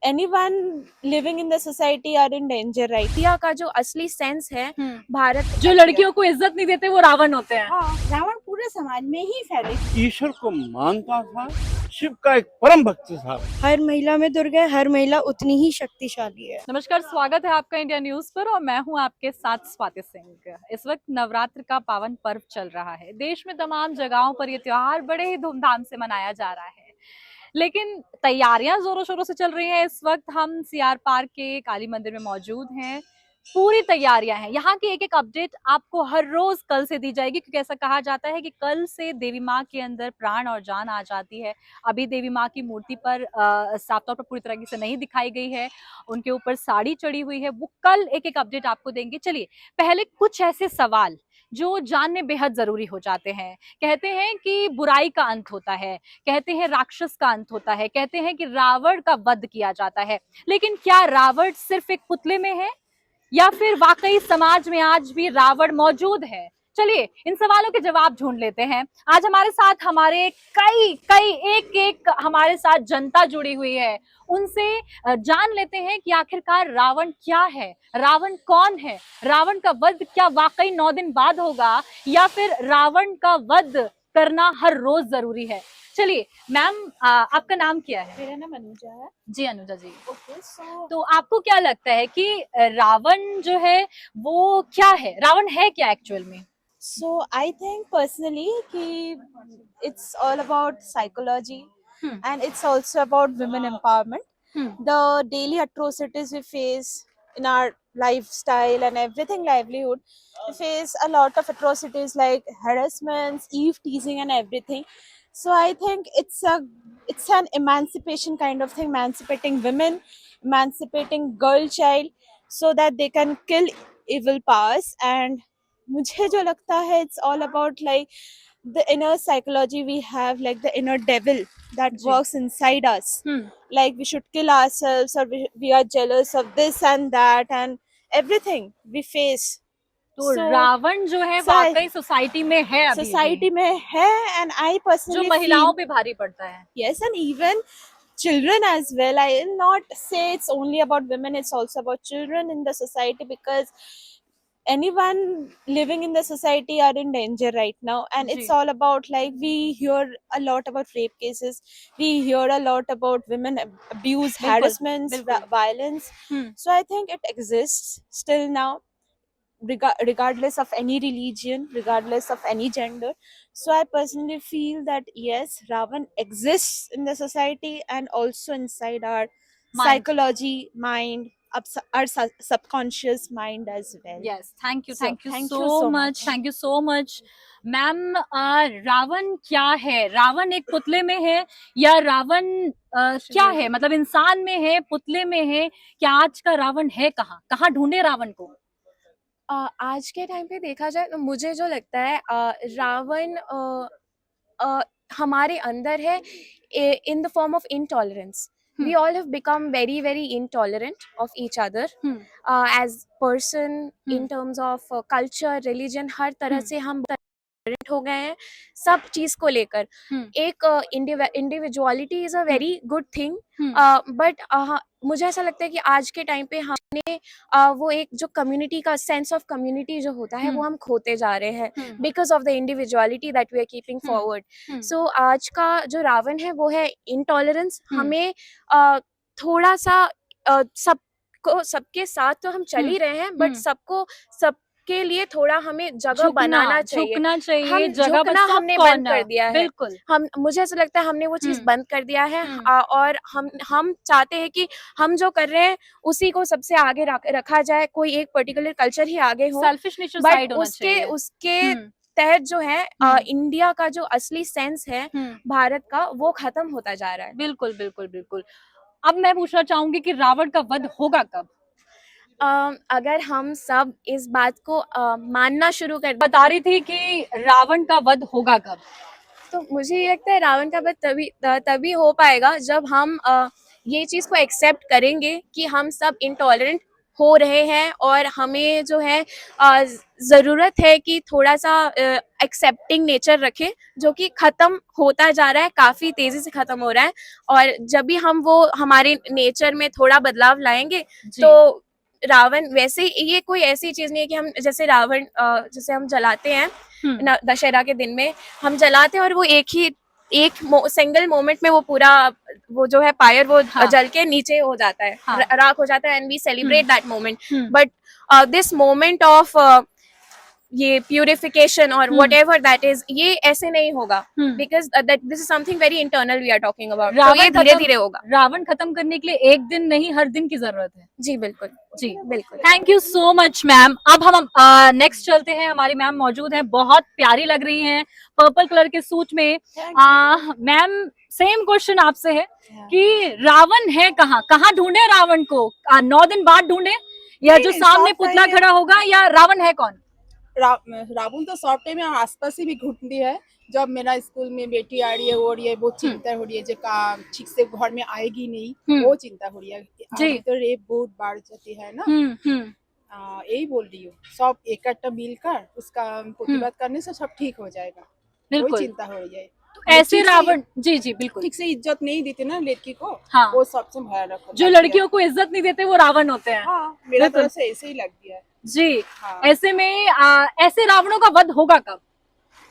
anyone living in the society are in danger right India का जो असली sense है भारत जो लड़कियों को इज्जत नहीं देते वो रावण होते हैं। रावण पूरे समाज में ही फैले। ईश्वर को मानता था, शिव का एक परम भक्त था। हर महिला में दुर्गा है, हर महिला उतनी ही शक्तिशाली है। नमस्कार, स्वागत है आपका इंडिया न्यूज पर और मैं हूं आपके साथ स्वाति सिंह। इस वक्त नवरात्र का पावन पर्व चल रहा है। देश में तमाम जगहों पर यह त्योहार बड़े ही धूमधाम से मनाया जा रहा है, लेकिन तैयारियां जोरों शोरों से चल रही हैं। इस वक्त हम सीआर पार्क के काली मंदिर में मौजूद हैं। पूरी तैयारियां हैं। यहाँ की एक एक अपडेट आपको हर रोज कल से दी जाएगी, क्योंकि ऐसा कहा जाता है कि कल से देवी माँ के अंदर प्राण और जान आ जाती है। अभी देवी माँ की मूर्ति पर साफ तौर पर पूरी तरह से नहीं दिखाई गई है, उनके ऊपर साड़ी चढ़ी हुई है। वो कल एक एक अपडेट आपको देंगे। चलिए पहले कुछ ऐसे सवाल जो जानने बेहद जरूरी हो जाते हैं। कहते हैं कि बुराई का अंत होता है, कहते हैं राक्षस का अंत होता है, कहते हैं कि रावण का वध किया जाता है, लेकिन क्या रावण सिर्फ एक पुतले में है या फिर वाकई समाज में आज भी रावण मौजूद है? चलिए इन सवालों के जवाब ढूंढ लेते हैं। आज हमारे साथ हमारे कई कई एक हमारे साथ जनता जुड़ी हुई है। उनसे जान लेते हैं कि आखिरकार रावण क्या है, रावण कौन है, रावण का वध क्या वाकई 9 दिन बाद होगा या फिर रावण का वध करना हर रोज जरूरी है? चलिए मैम, आपका नाम क्या है? मेरा नाम अनुजा है। जी अनुजा जी। ओके, सो तो आपको क्या लगता है कि रावण जो है वो क्या है, रावण है क्या एक्चुअल में? I think personally कि it's all about psychology and it's also about women empowerment. The daily atrocities we face in our lifestyle and everything livelihood, we face a lot of atrocities like harassments, eve teasing and everything. So I think it's an emancipation kind of thing, emancipating women, emancipating girl child so that they can kill evil powers. And मुझे जो लगता है it's all about like the inner psychology we have, like the inner devil that works inside us. Like we should kill ourselves or we are jealous of this and that and everything we face. तो रावण जो है वाकई society में है, अभी society में है and I personally जो महिलाओं पे भारी पड़ता है। Yes, and even children as well. I will not say it's only about women, it's also about children in the society, because anyone living in the society are in danger right now. And it's all about like we hear a lot about rape cases, we hear a lot about women abuse, harassments, violence. So I think it exists still now, regardless of any religion, regardless of any gender. So I personally feel that yes, Ravan exists in the society and also inside our psychology, mind, our subconscious mind as well. Yes, thank you So, so much. Thank you so much. Ma'am, Ravan क्या है? रावण एक पुतले में है या रावण क्या है? मतलब इंसान में है, पुतले में है? क्या आज का रावण है कहाँ? कहाँ ढूंढे रावण को? आज के टाइम पे देखा जाए तो मुझे जो लगता है रावण हमारे अंदर है in the form of intolerance. We all have become very very intolerant of each other as person in terms of culture, religion, हर तरह से हम टॉलरेंट हो गए हैं सब चीज को लेकर। एक individuality is a very good thing, but मुझे ऐसा लगता है कि आज के टाइम पे हमने वो एक जो कम्युनिटी का सेंस ऑफ कम्युनिटी जो होता है वो हम खोते जा रहे हैं because of the individuality that we are keeping forward. So आज का जो रावण है वो है इंटॉलरेंस। हमें थोड़ा सा सबके साथ तो हम चल ही रहे हैं, बट सबको के लिए थोड़ा हमें जगह बनाना चाहिए, झुकना चाहिए। हम जगह झुकना हमने बंद कर दिया है। बिल्कुल, हम मुझे ऐसा लगता है हमने वो चीज बंद कर दिया है। और हम चाहते हैं कि हम जो कर रहे हैं उसी को सबसे आगे रखा जाए, कोई एक पर्टिकुलर कल्चर ही आगे हो, सेल्फिश नेचर साइड होना चाहिए। उसके तहत जो है इंडिया का जो असली सेंस है भारत का वो खत्म होता जा रहा है। बिल्कुल बिल्कुल बिल्कुल। अब मैं पूछना चाहूंगी कि रावण का वध होगा कब? अगर हम सब इस बात को मानना शुरू कर, बता रही थी कि रावण का वध होगा कब, तो मुझे ये लगता है रावण का वध तभी हो पाएगा जब हम ये चीज को एक्सेप्ट करेंगे कि हम सब इंटॉलरेंट हो रहे हैं, और हमें जो है ज़रूरत है कि थोड़ा सा एक्सेप्टिंग नेचर रखें, जो कि ख़त्म होता जा रहा है, काफ़ी तेज़ी से ख़त्म हो रहा है। और जब भी हम वो हमारे नेचर में थोड़ा बदलाव लाएंगे, जी तो रावण वैसे ये कोई ऐसी चीज़ नहीं है कि हम जैसे रावण जैसे हम जलाते हैं दशहरा के दिन में, हम जलाते हैं और वो एक सिंगल मोमेंट में वो पूरा वो जो है फायर वो हाँ। जल के नीचे हो जाता है, हाँ। राख हो जाता है, and we celebrate that moment. Hmm. But this moment of ये प्यूरिफिकेशन और hmm. Whatever that is, ये ऐसे नहीं होगा, hmm. Because that this is something very internal we are talking about. तो रावण ये धीरे धीरे होगा। रावण खत्म करने के लिए एक दिन नहीं, हर दिन की जरूरत है। जी बिल्कुल। जी बिल्कुल। Thank you so much ma'am. अब हम नेक्स्ट चलते हैं, हमारी मैम मौजूद हैं, बहुत प्यारी लग रही हैं पर्पल कलर के सूट में। मैम सेम क्वेश्चन आपसे है कि रावण है कहाँ, कहाँ ढूंढे रावण को? 9 दिन बाद ढूंढे, या जो सामने पुतला खड़ा होगा, या रावण है कौन? रावण तो सब टाइम आसपास ही भी घूमती है। जब मेरा स्कूल में बेटी आ रही है, वो रही है, वो चिंता हो रही है जो ठीक से घर में आएगी नहीं, वो चिंता हो रही है। अभी तो रेप बहुत बढ़ जाती है ना। यही बोल रही हूँ, सब इकट्ठा मिलकर उसका प्रतिवाद करने से सब ठीक हो जाएगा, कोई चिंता हो रही है। ऐसे रावण, जी जी बिल्कुल, ठीक से इज्जत नहीं देते ना लड़की को। हाँ। वो सबसे भयानक होता है। जो लड़कियों को इज्जत नहीं देते वो रावण होते हैं। हाँ, मेरा तरफ से ऐसे ही लग गया जी। हाँ। ऐसे में ऐसे रावणों का वध होगा कब?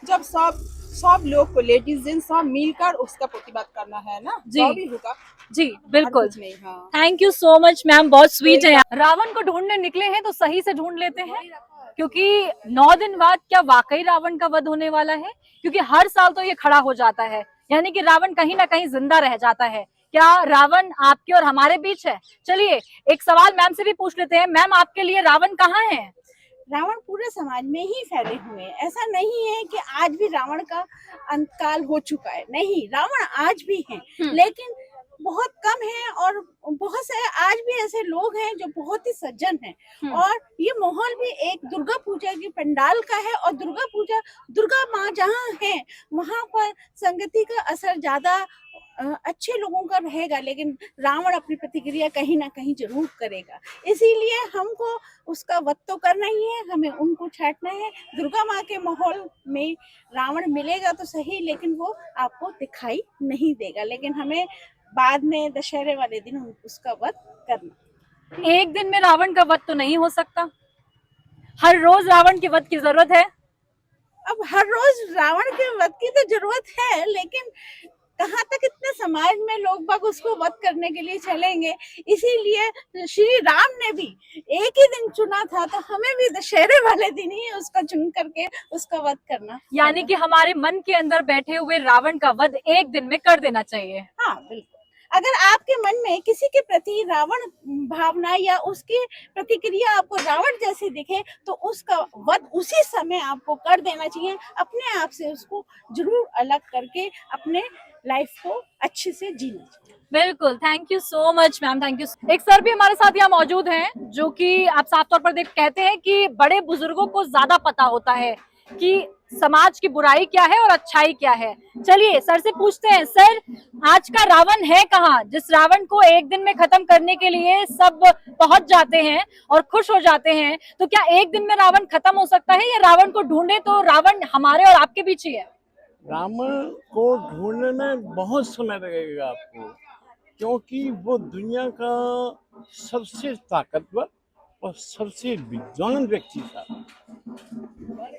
जब सब लोग को, लेडीज जेंट्स सब मिलकर उसका प्रतिवाद करना है ना, जी। भी होगा। जी बिल्कुल। नहीं, हाँ। Thank you so much ma'am, बहुत स्वीट है। रावण को ढूंढने निकले हैं तो सही से ढूंढ लेते हैं, क्योंकि 9 दिन बाद क्या वाकई रावण का वध होने वाला है? क्योंकि हर साल तो ये खड़ा हो जाता है, यानी कि रावण कहीं ना कहीं जिंदा रह जाता है। क्या रावण आपके और हमारे बीच है? चलिए एक सवाल मैम से भी पूछ लेते हैं। मैम, आपके लिए रावण कहाँ है? रावण पूरे समाज में ही फैले हुए हैं। ऐसा नहीं है कि आज भी रावण का अंतकाल हो चुका है, नहीं, रावण आज भी हैं, लेकिन बहुत कम है। और बहुत से आज भी ऐसे लोग हैं जो बहुत ही सज्जन हैं। और ये माहौल भी एक दुर्गा पूजा की पंडाल का है, और दुर्गा माँ जहाँ है वहाँ पर संगति का असर ज्यादा अच्छे लोगों का रहेगा, लेकिन रावण अपनी प्रतिक्रिया कहीं ना कहीं जरूर करेगा। इसीलिए हमको उसका वध तो करना ही है, हमें उनको छांटना है। दुर्गा माँ के माहौल में रावण मिलेगा तो सही, लेकिन वो आपको दिखाई नहीं देगा। लेकिन हमें बाद में दशहरे वाले दिन उसका वध करना। एक दिन में रावण का वध तो नहीं हो सकता, हर रोज रावण के वध की जरूरत है। अब हर रोज रावण के वध की तो जरूरत है, लेकिन कहाँ तक इतने समाज में लोग बाग उसको वध करने के लिए चलेंगे। इसीलिए श्री राम ने भी एक ही दिन चुना था, तो हमें भी दशहरे वाले दिन ही उसका चुन करके उसका वध करना। यानी कि हमारे मन के अंदर बैठे हुए रावण का वध एक दिन में कर देना चाहिए। हाँ बिल्कुल। अगर आपके मन में किसी के प्रति रावण भावना या उसकी प्रतिक्रिया आपको रावण जैसी दिखे, तो उसका वध उसी समय आपको कर देना चाहिए। अपने आप से उसको जरूर अलग करके अपने लाइफ को अच्छे से जीना चाहिए। बिल्कुल, thank you so much ma'am, thank you. एक सर भी हमारे साथ यहाँ मौजूद हैं, जो कि आप साफ तौर पर कहते हैं कि बड़े बुजुर्गों को ज्यादा पता होता है कि समाज की बुराई क्या है और अच्छाई क्या है। चलिए सर से पूछते हैं, सर आज का रावण है कहाँ, जिस रावण को एक दिन में खत्म करने के लिए सब पहुंच जाते हैं और खुश हो जाते हैं? तो क्या एक दिन में रावण खत्म हो सकता है, या रावण को ढूंढे तो रावण हमारे और आपके बीच ही है? रावण को ढूंढने में बहुत समय लगेगा आपको, क्योंकि वो दुनिया का सबसे ताकतवर और सबसे विद्वान व्यक्ति था।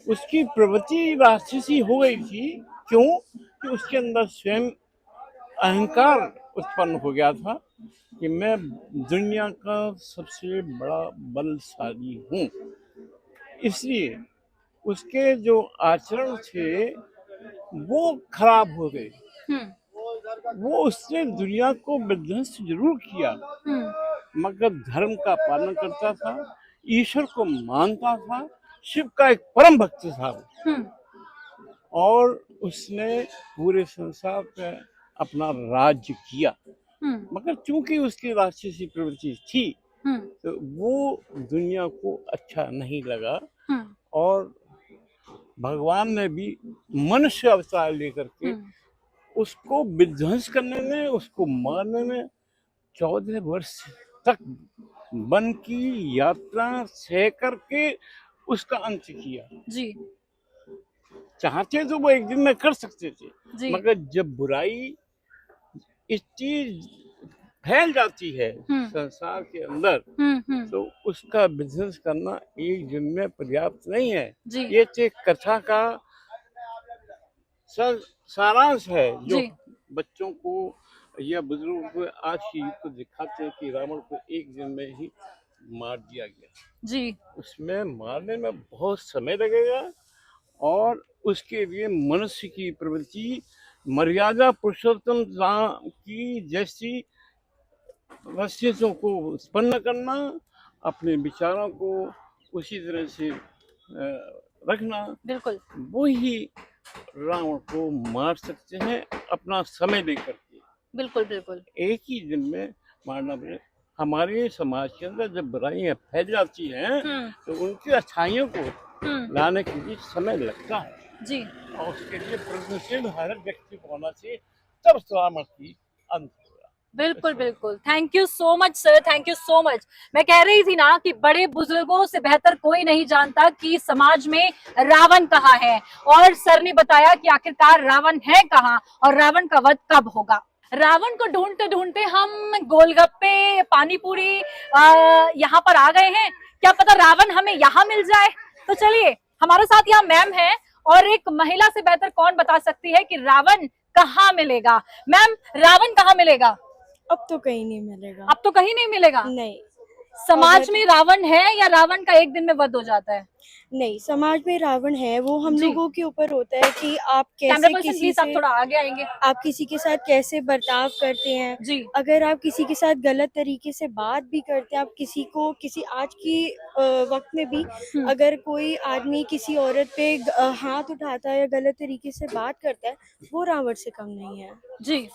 उसकी प्रवृत्ति राक्षसी हो गई थी, क्यों कि उसके अंदर स्वयं अहंकार उत्पन्न हो गया था कि मैं दुनिया का सबसे बड़ा बलशाली हूँ। इसलिए उसके जो आचरण थे वो खराब हो गए। वो उसने दुनिया को विध्वंस जरूर किया, मगर धर्म का पालन करता था, ईश्वर को मानता था, शिव का एक परम भक्त था। और उसने पूरे संसार पे अपना राज्य किया, मगर चूंकि उसकी राक्षसी प्रवृत्ति थी तो वो दुनिया को अच्छा नहीं लगा। और भगवान ने भी मनुष्य अवतार लेकर के उसको विध्वंस करने में, उसको मारने में 14 वर्ष तक वन की यात्रा सह करके उसका अंत किया। जी चाहते तो वो एक दिन में कर सकते थे, जी मगर जब बुराई इतनी फैल जाती है संसार के अंदर, तो उसका बिजनेस करना एक दिन में पर्याप्त नहीं है। जी ये तो एक कथा का सारांश है जो जी बच्चों को या बुजुर्गों को आज की युग को दिखाते हैं कि रावण को एक दिन में ही मार दिया गया। जी उसमें मारने में बहुत समय लगेगा और उसके लिए मनुष्य की प्रवृत्ति मर्यादा पुरुषोत्तम राम की जैसी वस्तुओं को उत्पन्न करना, अपने विचारों को उसी तरह से रखना, बिल्कुल वो ही रावण को मार सकते हैं अपना समय लेकर के। बिल्कुल बिल्कुल एक ही दिन में मारना पड़े। हमारे समाज के अंदर जब बुराइयां फैल जाती हैं तो उनकी अच्छाइयों को लाने के लिए समय लगता है जी और उसके लिए प्रयत्नशील हर व्यक्ति को होना चाहिए, तब रावण की अंत होगा। बिल्कुल बिल्कुल। Thank you so much sir, thank you so much. मैं कह रही थी ना कि बड़े बुजुर्गों से बेहतर कोई नहीं जानता कि समाज में रावण कहाँ है, और सर ने बताया कि आखिरकार रावण है कहाँ और रावण का वध कब होगा। रावण को ढूंढते ढूंढते हम गोलगप्पे पानी पूरी यहाँ पर आ गए हैं। क्या पता रावण हमें यहाँ मिल जाए। तो चलिए, हमारे साथ यहाँ मैम है और एक महिला से बेहतर कौन बता सकती है कि रावण कहाँ मिलेगा। मैम, रावण कहाँ मिलेगा? अब तो कहीं नहीं मिलेगा। अब तो कहीं नहीं मिलेगा। नहीं, समाज में रावण है या रावण का एक दिन में वध हो जाता है? नहीं, समाज में रावण है, वो हम जी। लोगों के ऊपर होता है कि आप कैमरा कैसे पर्सन किसी प्लीज आप से थोड़ा आगे आएंगे। आप किसी के साथ कैसे बर्ताव करते हैं। जी अगर आप किसी के साथ गलत तरीके से बात भी करते हैं, आप किसी को किसी आज की वक्त में भी अगर कोई आदमी किसी औरत पे हाथ उठाता है या गलत तरीके से बात करता है, वो रावण से कम नहीं है। जी।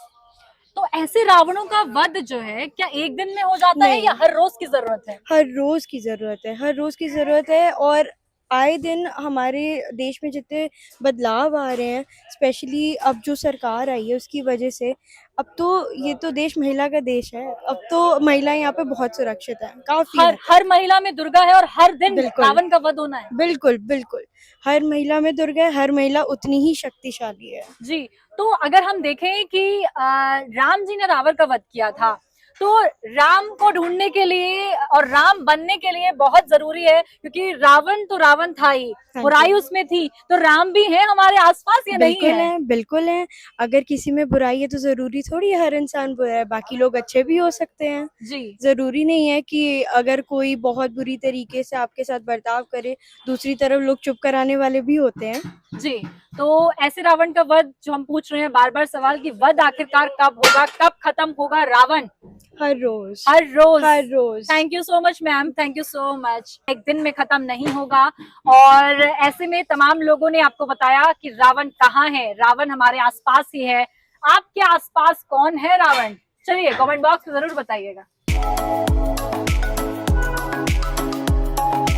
तो ऐसे रावणों का वध जो है क्या एक दिन में हो जाता है नहीं। या हर रोज की जरूरत है? हर रोज की जरूरत है, हर रोज की जरूरत है। और आए दिन हमारे देश में जितने बदलाव आ रहे हैं, स्पेशली अब जो सरकार आई है उसकी वजह से, अब तो ये तो देश महिला का देश है। अब तो महिला यहाँ पे बहुत सुरक्षित है, काफी हर महिला में दुर्गा है और हर दिन बिल्कुल। रावण का वध होना है। बिल्कुल बिल्कुल, हर महिला में दुर्गा है, हर महिला उतनी ही शक्तिशाली है। जी। तो अगर हम देखें कि राम जी ने रावण का वध किया था, तो राम को ढूंढने के लिए और राम बनने के लिए बहुत जरूरी है, क्योंकि रावण तो रावण था ही, बुराई उसमें थी, तो राम भी है हमारे आसपास या नहीं बिल्कुल है? है, बिल्कुल है। अगर किसी में बुराई है तो जरूरी थोड़ी है हर इंसान बुरा है, बाकी लोग अच्छे भी हो सकते हैं। जी जरूरी नहीं है कि अगर कोई बहुत बुरी तरीके से आपके साथ बर्ताव करे, दूसरी तरफ लोग चुप कराने वाले भी होते हैं। जी। तो ऐसे रावण का वध जो हम पूछ रहे हैं बार बार सवाल कि वध आखिरकार कब होगा, कब खत्म होगा रावण? हर रोज, हर रोज, हर रोज। Thank you so much ma'am, thank you so much. एक दिन में खत्म नहीं होगा और ऐसे में तमाम लोगों ने आपको बताया कि रावण कहाँ है। रावण हमारे आसपास ही है। आपके आसपास कौन है रावण? चलिए कमेंट बॉक्स में जरूर बताइएगा।